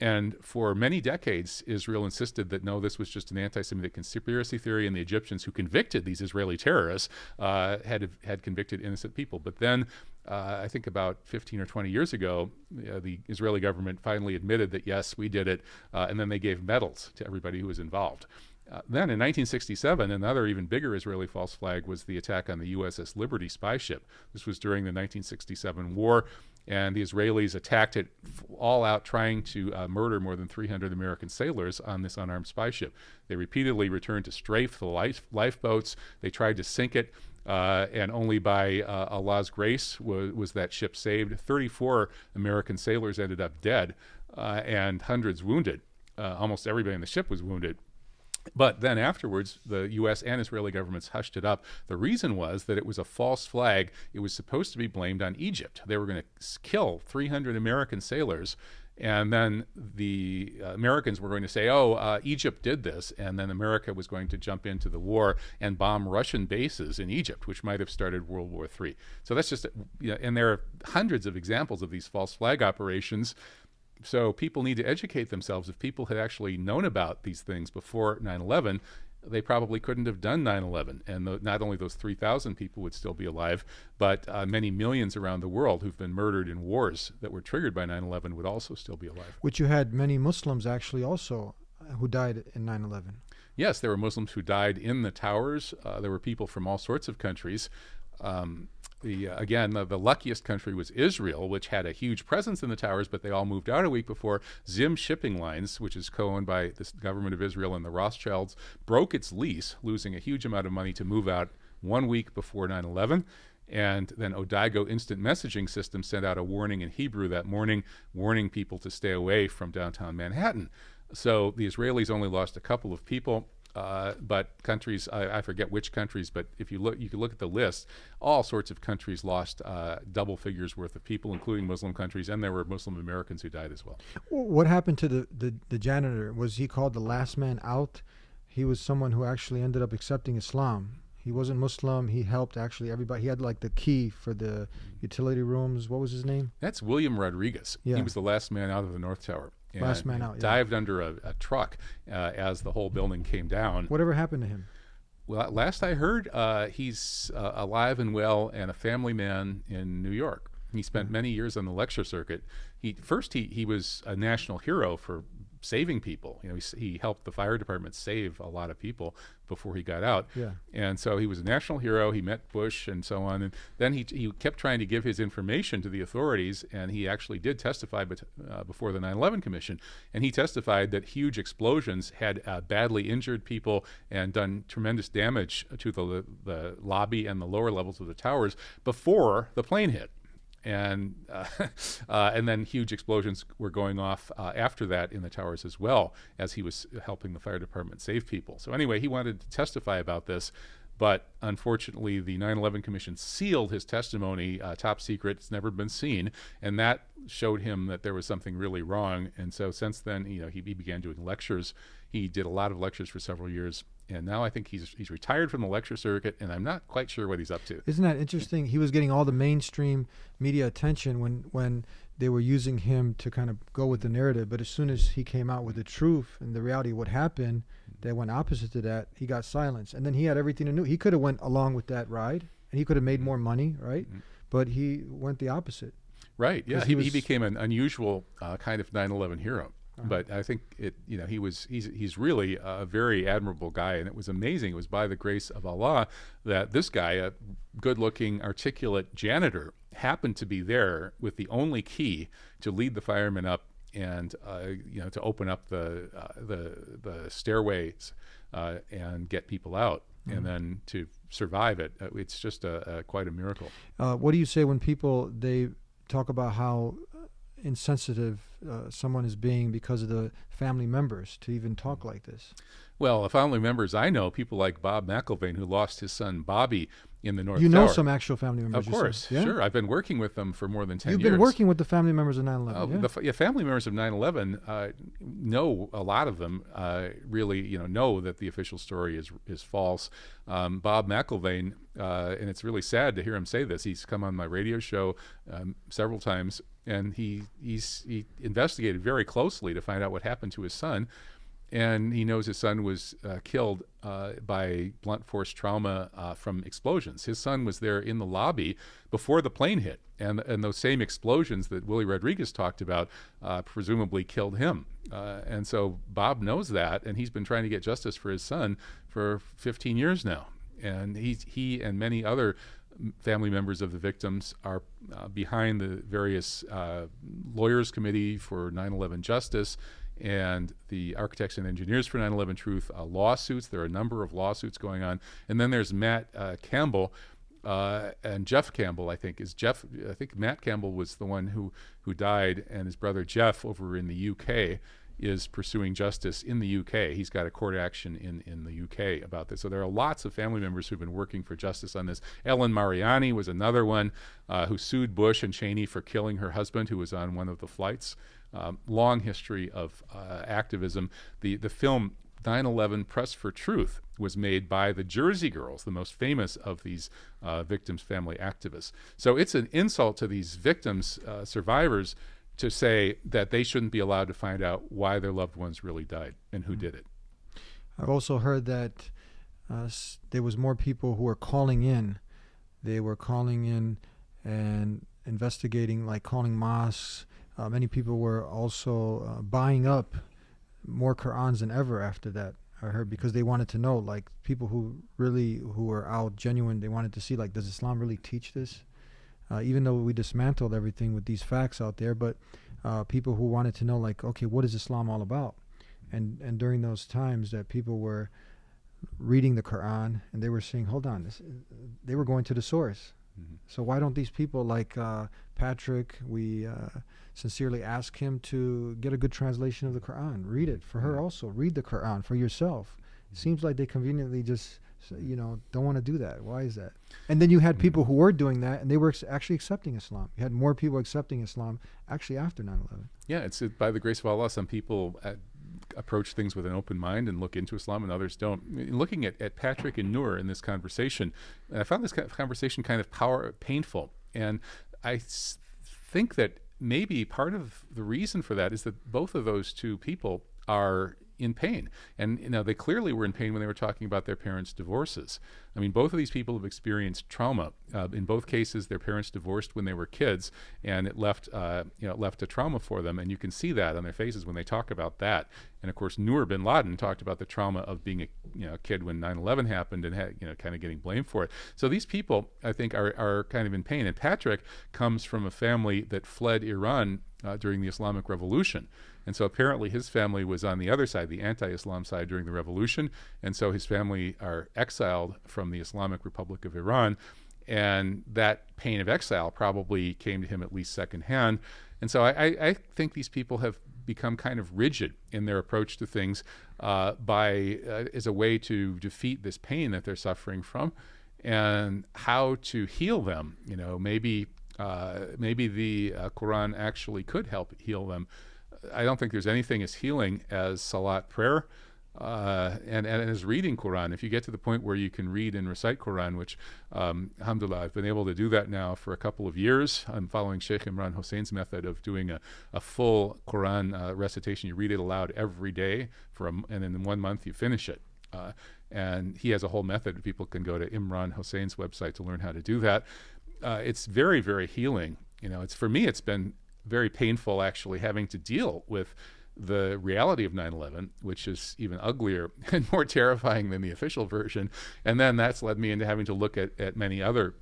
And for many decades, Israel insisted that no, this was just an anti-Semitic conspiracy theory, and the Egyptians who convicted these Israeli terrorists had convicted innocent people. But then, I think about 15 or 20 years ago, the Israeli government finally admitted that yes, we did it, and then they gave medals to everybody who was involved. Then in 1967, another even bigger Israeli false flag was the attack on the USS Liberty spy ship. This was during the 1967 war, and the Israelis attacked it all out, trying to murder more than 300 American sailors on this unarmed spy ship. They repeatedly returned to strafe the lifeboats. They tried to sink it, and only by Allah's grace was that ship saved. 34 American sailors ended up dead, and hundreds wounded. Almost everybody on the ship was wounded. But then afterwards, the U.S. and Israeli governments hushed it up. The reason was that it was a false flag. It was supposed to be blamed on Egypt. They were going to kill 300 American sailors, and then the Americans were going to say, Egypt did this, and then America was going to jump into the war and bomb Russian bases in Egypt, which might have started World War III. So that's just, and there are hundreds of examples of these false flag operations. So people need to educate themselves. If people had actually known about these things before 9/11, they probably couldn't have done 9/11. And not only those 3,000 people would still be alive, but many millions around the world who've been murdered in wars that were triggered by 9/11 would also still be alive. Which you had many Muslims actually also who died in 9/11. Yes, there were Muslims who died in the towers. There were people from all sorts of countries. The luckiest country was Israel, which had a huge presence in the towers, but they all moved out a week before. Zim Shipping Lines, which is co-owned by the government of Israel and the Rothschilds, broke its lease, losing a huge amount of money to move out 1 week before 9/11. And then Odaigo Instant Messaging System sent out a warning in Hebrew that morning, warning people to stay away from downtown Manhattan. So the Israelis only lost a couple of people. But countries, I forget which countries, but if you look, you can look at the list. All sorts of countries lost double figures worth of people, including Muslim countries, and there were Muslim Americans who died as well. What happened to the janitor? Was he called the last man out? He was someone who actually ended up accepting Islam. He wasn't Muslim. He helped actually everybody. He had like the key for the utility rooms. What was his name? That's William Rodriguez. Yeah. He was the last man out of the North Tower. And last man out. Dived under a truck as the whole building came down. Whatever happened to him? Well, last I heard, he's alive and well and a family man in New York. He spent many years on the lecture circuit. He was a national hero for saving people. He helped the fire department save a lot of people before he got out. Yeah. And so he was a national hero. He met Bush and so on. And then he kept trying to give his information to the authorities, and he actually did testify before the 9/11 Commission. And he testified that huge explosions had badly injured people and done tremendous damage to the lobby and the lower levels of the towers before the plane hit. And then huge explosions were going off after that in the towers as well, as he was helping the fire department save people. So anyway, he wanted to testify about this, but unfortunately the 9/11 Commission sealed his testimony top secret. It's never been seen, and that showed him that there was something really wrong. And so since then, he began doing lectures. He did a lot of lectures for several years, and now I think he's retired from the lecture circuit, and I'm not quite sure what he's up to. Isn't that interesting? He was getting all the mainstream media attention when they were using him to kind of go with the narrative, but as soon as he came out with the truth and the reality of what happened, that went opposite to that, he got silenced. And then he had everything to do. He could have went along with that ride, and he could have made more money, right? Mm-hmm. But he went the opposite. Right. Yeah. 'Cause He became an unusual kind of 9/11 hero. But I think he's really a very admirable guy, and it was amazing. It was by the grace of Allah that this guy, a good-looking, articulate janitor, happened to be there with the only key to lead the firemen up and to open up the stairways and get people out, and then to survive it. It's just quite a miracle. What do you say when people they talk about how insensitive someone is being because of the family members to even talk like this? Well, family members I know, people like Bob McIlvaine, who lost his son Bobby in the North You know Tower. some actual family members. Of course, yeah? sure. I've been working with them for more than 10 You've years. been working with the family members of 9/11. Family members of 9/11 know, a lot of them really know that the official story is false. Bob McIlvaine, and it's really sad to hear him say this. He's come on my radio show several times, and he investigated very closely to find out what happened to his son. And he knows his son was killed by blunt force trauma from explosions. His son was there in the lobby before the plane hit, and those same explosions that Willie Rodriguez talked about presumably killed him. And so Bob knows that, and he's been trying to get justice for his son for 15 years now. And he and many other family members of the victims are behind the various lawyers committee for 9/11 justice and the Architects and Engineers for 9/11 Truth lawsuits. There are a number of lawsuits going on. And then there's Matt Campbell and Jeff Campbell, I think. I think Matt Campbell was the one who died, and his brother Jeff over in the UK is pursuing justice in the UK. He's got a court action in the UK about this. So there are lots of family members who've been working for justice on this. Ellen Mariani was another one who sued Bush and Cheney for killing her husband, who was on one of the flights. Long history of activism. The film 9/11 Press for Truth was made by the Jersey Girls, the most famous of these victims' family activists. So it's an insult to these victims, survivors, to say that they shouldn't be allowed to find out why their loved ones really died and who did it. I've also heard that there was more people who were calling in. They were calling in and investigating, like calling mosques. Many people were also buying up more Qur'ans than ever after that, I heard, because they wanted to know, like people who were out genuine, they wanted to see, like, does Islam really teach this? Even though we dismantled everything with these facts out there, but people who wanted to know, like, okay, what is Islam all about? And during those times that people were reading the Quran and they were saying, hold on, they were going to the source. Mm-hmm. So why don't these people like Patrick, we sincerely ask him to get a good translation of the Quran, read it for her also, read the Quran for yourself. It seems like they conveniently just don't want to do that. Why is that? And then you had people who were doing that, and they were actually accepting Islam. You had more people accepting Islam actually after 9/11. Yeah, it's by the grace of Allah. Some people approach things with an open mind and look into Islam, and others don't. Looking at Patrick and Noor in this conversation, I found this conversation kind of painful, and I think that maybe part of the reason for that is that both of those two people are in pain. And they clearly were in pain when they were talking about their parents' divorces. I mean, both of these people have experienced trauma. In both cases, their parents divorced when they were kids, and it left a trauma for them. And you can see that on their faces when they talk about that. And of course, Noor bin Ladin talked about the trauma of being a kid when 9/11 happened and kind of getting blamed for it. So these people, I think, are kind of in pain. And Patrick comes from a family that fled Iran during the Islamic Revolution. And so apparently his family was on the other side, the anti-Islam side, during the revolution. And so his family are exiled from the Islamic Republic of Iran. And that pain of exile probably came to him at least secondhand. And so I think these people have become kind of rigid in their approach to things as a way to defeat this pain that they're suffering from, and how to heal them. Maybe the Quran actually could help heal them. I don't think there's anything as healing as salat prayer and as reading Quran. If you get to the point where you can read and recite Quran, which alhamdulillah, I've been able to do that now for a couple of years. I'm following Sheikh Imran Hossein's method of doing a full Quran recitation. You read it aloud every day and then in 1 month you finish it. And he has a whole method. People can go to Imran Hossein's website to learn how to do that. It's very, very healing. It's for me, it's been very painful actually having to deal with the reality of 9/11, which is even uglier and more terrifying than the official version. And then that's led me into having to look at many other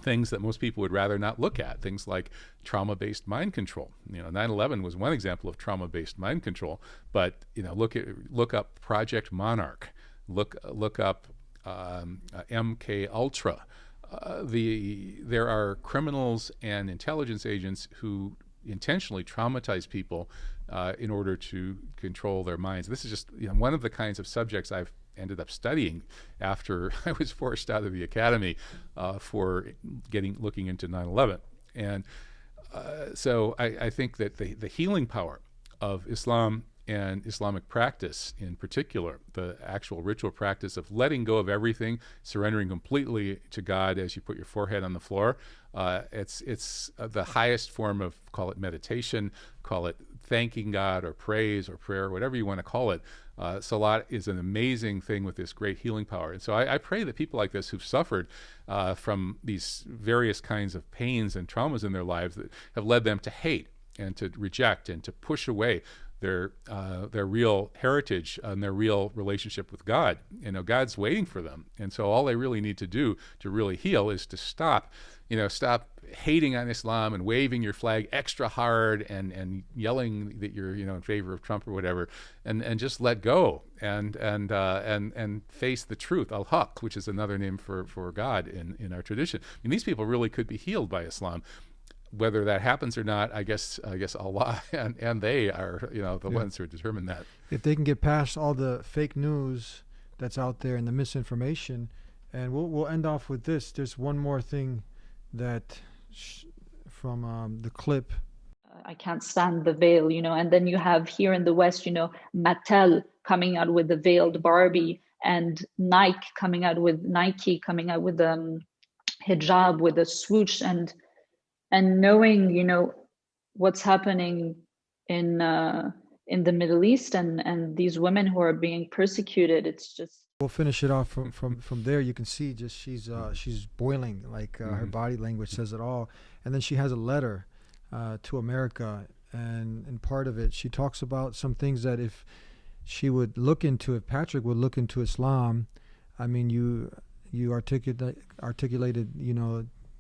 things that most people would rather not look at, things like trauma-based mind control. 9/11 was one example of trauma-based mind control, but look up Project Monarch, look up MK Ultra. There are criminals and intelligence agents who intentionally traumatize people in order to control their minds. This is just one of the kinds of subjects I've ended up studying after I was forced out of the academy for looking into 9/11. And so I think that the healing power of Islam and Islamic practice in particular, the actual ritual practice of letting go of everything, surrendering completely to God as you put your forehead on the floor, it's the highest form of, call it meditation, call it thanking God or praise or prayer, whatever you want to call it. Salat is an amazing thing with this great healing power. And so I pray that people like this who've suffered from these various kinds of pains and traumas in their lives that have led them to hate and to reject and to push away their real heritage and their real relationship with God. God's waiting for them. And so all they really need to do to really heal is to stop hating on Islam and waving your flag extra hard and yelling that you're in favor of Trump or whatever, and just let go and face the truth, al-haq, which is another name for God in our tradition. These people really could be healed by Islam. Whether that happens or not, I guess Allah and they are the ones who determine that. If they can get past all the fake news that's out there and the misinformation, and we'll end off with this. There's one more thing that from the clip. I can't stand the veil, and then you have here in the West, Mattel coming out with the veiled Barbie, and Nike coming out with the hijab with a swoosh, and knowing, what's happening in the Middle East and these women who are being persecuted, it's just. We'll finish it off from there. You can see just she's boiling, like her body language says it all. And then she has a letter to America, and in part of it she talks about some things that if Patrick would look into Islam, I mean, you articulated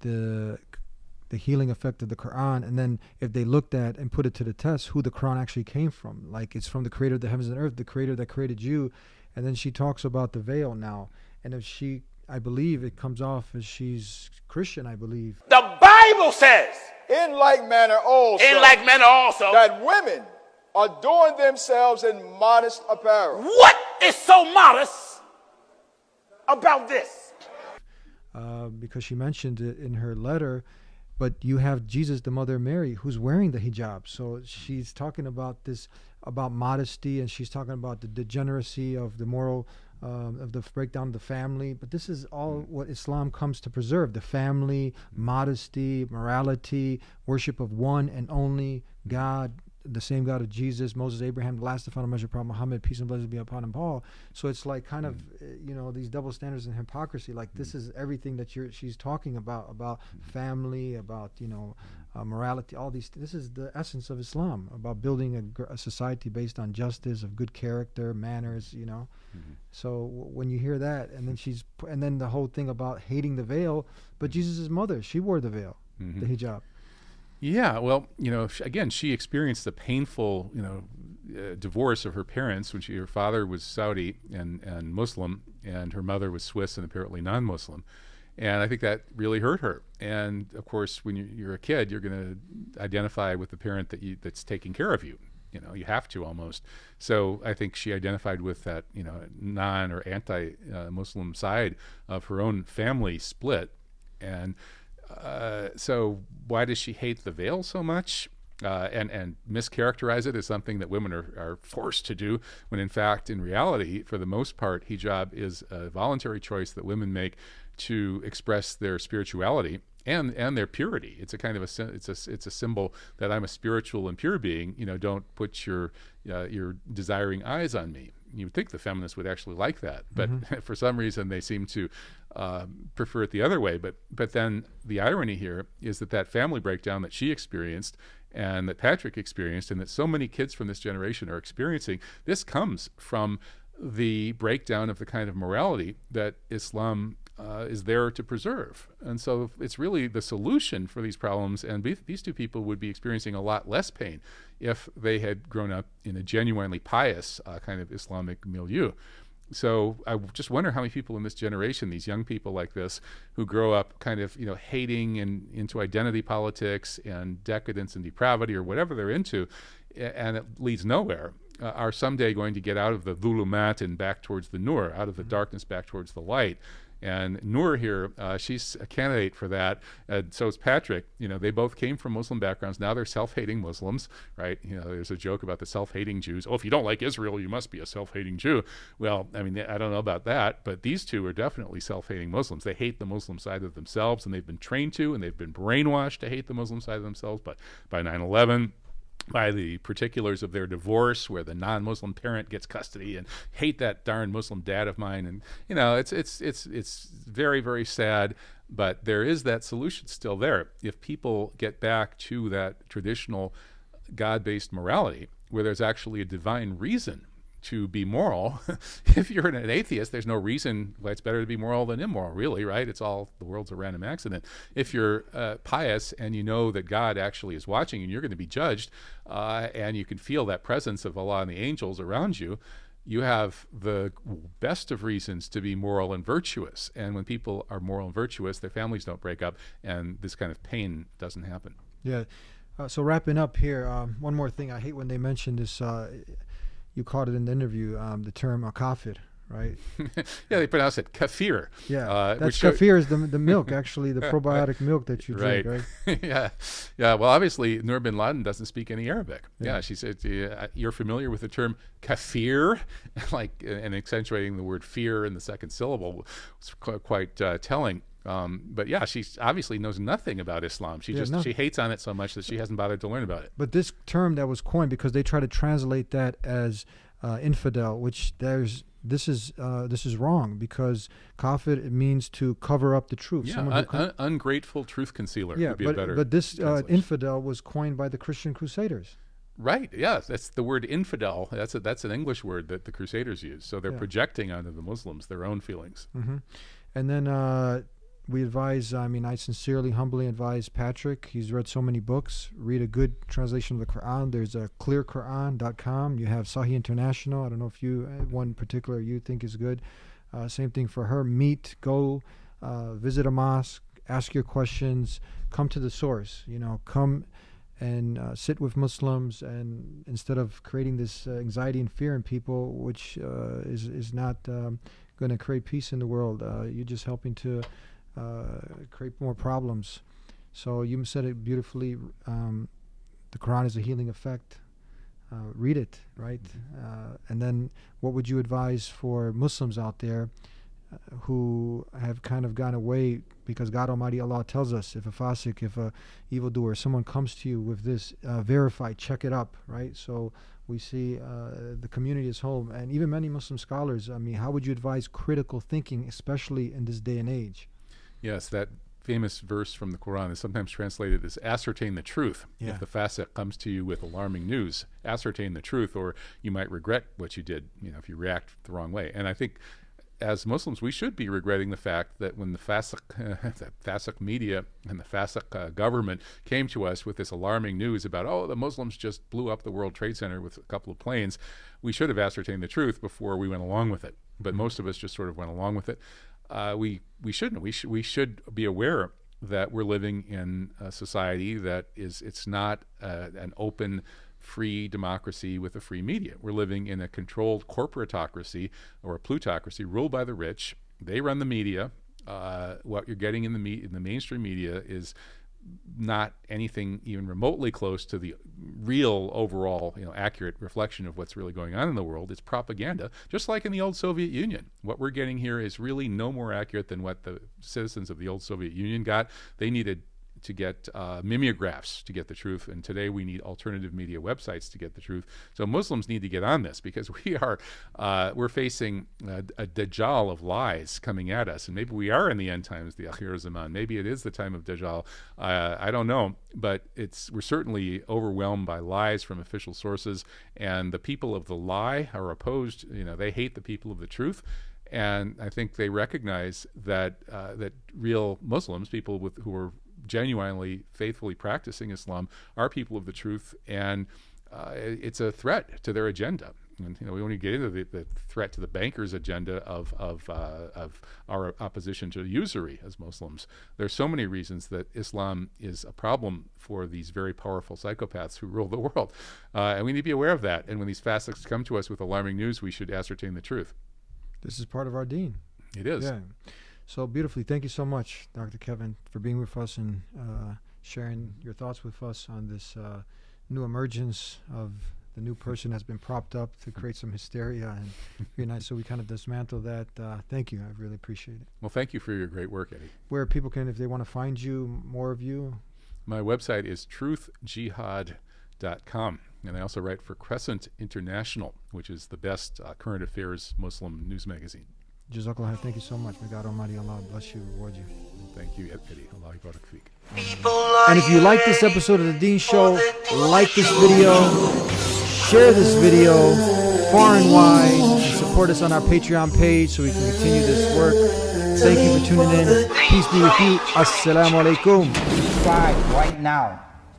the healing effect of the Quran, and then if they looked at and put it to the test, who the Quran actually came from, like it's from the creator of the heavens and earth, the creator that created you. And then she talks about the veil now, and if I believe it comes off as she's Christian, I believe. The Bible says, in like manner also, that women adorn themselves in modest apparel. What is so modest about this? Because she mentioned it in her letter. But you have Jesus, the mother of Mary, who's wearing the hijab. So she's talking about this, about modesty, and she's talking about the degeneracy of the moral, of the breakdown of the family. But this is all what Islam comes to preserve: the family, modesty, morality, worship of one and only God, the same God of Jesus, Moses, Abraham, the last and final measure of Prophet Muhammad, peace and blessings be upon him all. So it's like kind of, these double standards and hypocrisy. Like this is everything that she's talking about family, about, morality, all these. This is the essence of Islam, about building a society based on justice, of good character, manners, So when you hear that, and then the whole thing about hating the veil, but Jesus' mother, she wore the veil, the hijab. Yeah, well, again, she experienced the painful, divorce of her parents when her father was Saudi and Muslim, and her mother was Swiss and apparently non-Muslim. And I think that really hurt her. And of course, when you're a kid, you're going to identify with the parent that's taking care of you. You have to almost. So I think she identified with that, non or anti-Muslim side of her own family split. And so why does she hate the veil so much and mischaracterize it as something that women are forced to do, when in fact, in reality, for the most part, hijab is a voluntary choice that women make to express their spirituality and their purity. It's a kind of it's a symbol that I'm a spiritual and pure being. Don't put your desiring eyes on me. You would think the feminists would actually like that, but for some reason they seem to prefer it the other way. But then the irony here is that family breakdown that she experienced and that Patrick experienced and that so many kids from this generation are experiencing, this comes from the breakdown of the kind of morality that Islam is there to preserve. And so it's really the solution for these problems, and these two people would be experiencing a lot less pain if they had grown up in a genuinely pious kind of Islamic milieu. So I just wonder how many people in this generation, these young people like this, who grow up kind of, hating and into identity politics and decadence and depravity or whatever they're into, and it leads nowhere, are someday going to get out of the dhulumat and back towards the Noor, out of the darkness back towards the light. And Noor here, she's a candidate for that. So is Patrick. They both came from Muslim backgrounds. Now they're self-hating Muslims, right? There's a joke about the self-hating Jews. Oh, if you don't like Israel, you must be a self-hating Jew. Well, I mean, I don't know about that, but these two are definitely self-hating Muslims. They hate the Muslim side of themselves, and they've been trained to, and they've been brainwashed to hate the Muslim side of themselves. But by 9/11, by the particulars of their divorce, where the non-Muslim parent gets custody, and hate that darn Muslim dad of mine, and it's very, very sad. But there is that solution still there if people get back to that traditional God-based morality, where there's actually a divine reason to be moral. If you're an atheist, there's no reason why it's better to be moral than immoral, really, right? It's all, the world's a random accident. If you're pious and you know that God actually is watching and you're going to be judged, and you can feel that presence of Allah and the angels around you, you have the best of reasons to be moral and virtuous. And when people are moral and virtuous, their families don't break up, and this kind of pain doesn't happen. Yeah. So wrapping up here, one more thing. I hate when they mention this. You called it in the interview, the term kafir, right? Yeah, they pronounce it kafir. Yeah, that's kafir is the milk, actually, the probiotic milk that you drink, right? Yeah. Well, obviously, Noor bin Ladin doesn't speak any Arabic. Yeah, she said, you're familiar with the term kafir, and accentuating the word fear in the second syllable was quite telling. But yeah, she obviously knows nothing about Islam. She hates on it so much that she hasn't bothered to learn about it. But this term that was coined, because they try to translate that as infidel, which this is wrong, because kafir, it means to cover up the truth. Yeah, ungrateful truth concealer would be a better. But this infidel was coined by the Christian Crusaders. Right. Yeah, that's the word infidel. That's an English word that the Crusaders used. So they're projecting onto the Muslims their own feelings. Mm-hmm. And then we advise, I sincerely, humbly advise Patrick. He's read so many books. Read a good translation of the Quran. There's clearquran.com. You have Sahih International. I don't know if one particular you think is good. Same thing for her. Go visit a mosque, ask your questions, come to the source. Come and sit with Muslims, and instead of creating this anxiety and fear in people, which is not going to create peace in the world, you're just helping to create more problems. So you said it beautifully. The Quran is a healing effect. Read it, right? And then what would you advise for Muslims out there who have kind of gone away, because God Almighty Allah tells us, if a fasik, if a evildoer, someone comes to you with this, verify, check it up, right? So we see the community as home, and even many Muslim scholars, how would you advise critical thinking, especially in this day and age? Yes, that famous verse from the Quran is sometimes translated as ascertain the truth. Yeah. If the fasik comes to you with alarming news, ascertain the truth, or you might regret what you did, if you react the wrong way. And I think as Muslims, we should be regretting the fact that when the fasik media and the fasik government came to us with this alarming news about, the Muslims just blew up the World Trade Center with a couple of planes, we should have ascertained the truth before we went along with it. But most of us just sort of went along with it. We shouldn't. We should be aware that we're living in a society that it's not an open, free democracy with a free media. We're living in a controlled corporatocracy or a plutocracy ruled by the rich. They run the media. What you're getting in the mainstream media is not anything even remotely close to the real overall, accurate reflection of what's really going on in the world. It's propaganda, just like in the old Soviet Union. What we're getting here is really no more accurate than what the citizens of the old Soviet Union got. They needed to get mimeographs to get the truth, and today we need alternative media websites to get the truth. So Muslims need to get on this, because we're facing a Dajjal of lies coming at us, and maybe we are in the end times, the Akhir Zaman. Maybe it is the time of Dajjal. I don't know, but we're certainly overwhelmed by lies from official sources, and the people of the lie are opposed. They hate the people of the truth. And I think they recognize that real Muslims, people who are genuinely, faithfully practicing Islam, are people of the truth, and it's a threat to their agenda. And we only get into the threat to the bankers' agenda of our opposition to usury as Muslims. There's so many reasons that Islam is a problem for these very powerful psychopaths who rule the world, and we need to be aware of that. And when these Fasiqs come to us with alarming news, we should ascertain the truth. This is part of our deen. It is. Yeah. So beautifully. Thank you so much, Dr. Kevin, for being with us and sharing your thoughts with us on this new emergence of the new person that's been propped up to create some hysteria and very nice. So we kind of dismantle that. Thank you. I really appreciate it. Well, thank you for your great work, Eddie. Where people can, if they want to find you, more of you? My website is truthjihad.com. And I also write for Crescent International, which is the best current affairs Muslim news magazine. Jazakallah, thank you so much. May God Almighty Allah bless you, reward you. Thank you, Eddie. Allah Barak Feek. And if you like this episode of The Deen Show, like this video, share this video far and wide, and support us on our Patreon page so we can continue this work. Thank you for tuning in. Peace be with you. Assalamu alaikum. Subscribe right now.